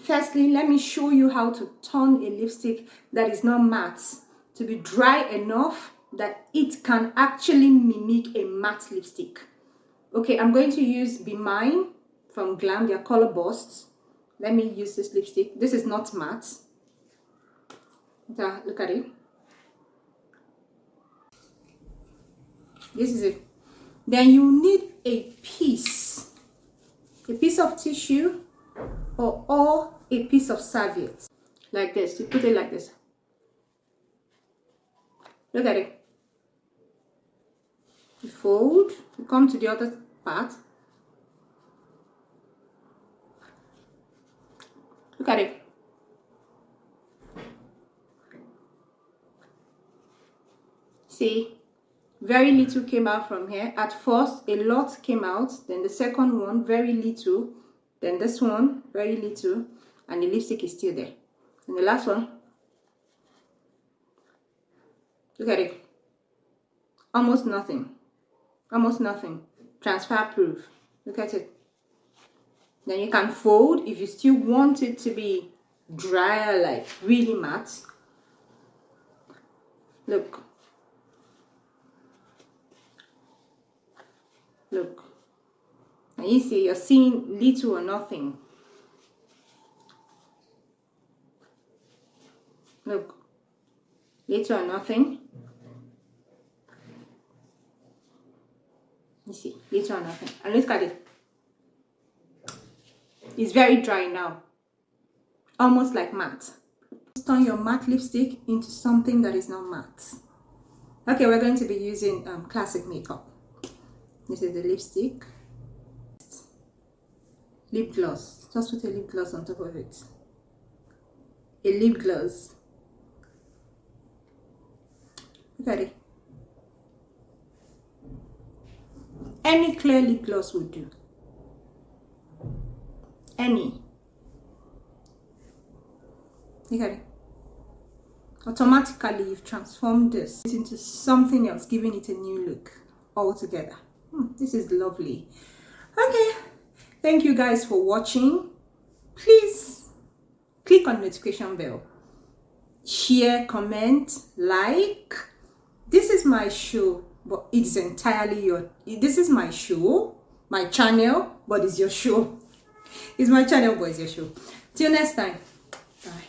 Firstly, let me show you how to turn a lipstick that is not matte to be dry enough that it can actually mimic a matte lipstick. Okay, I'm going to use Be Mine from Glam, their color bursts. Let me use this lipstick. This is not matte. Look at it. This is it. Then you need a piece of tissue or a piece of serviette. Like this. You put it like this. Look at it. You fold. You come to the other part. Look at it. See? Very little came out from here. At first, a lot came out. Then the second one, very little. Then this one, very little. And the lipstick is still there. And the last one, look at it. Almost nothing. Almost nothing. Transfer proof. Look at it. Then you can fold if you still want it to be drier, like really matte. Look. Look, and you see you're seeing little or nothing. Look, little or nothing. You see, little or nothing. And look at it. It's very dry now, almost like matte. Turn your matte lipstick into something that is not matte. Okay, we're going to be using classic makeup. This is the lipstick. Lip gloss. Just put a lip gloss on top of it. A lip gloss. Look at it. Any clear lip gloss will do. Any. Look at it. Automatically, you've transformed this into something else, giving it a new look altogether. This is lovely. Okay, thank you guys for watching. Please click on notification bell, share, comment, like. This is my show, but it's entirely this is my show, my channel, but it's your show. It's my channel, but it's your show. Till next time, bye.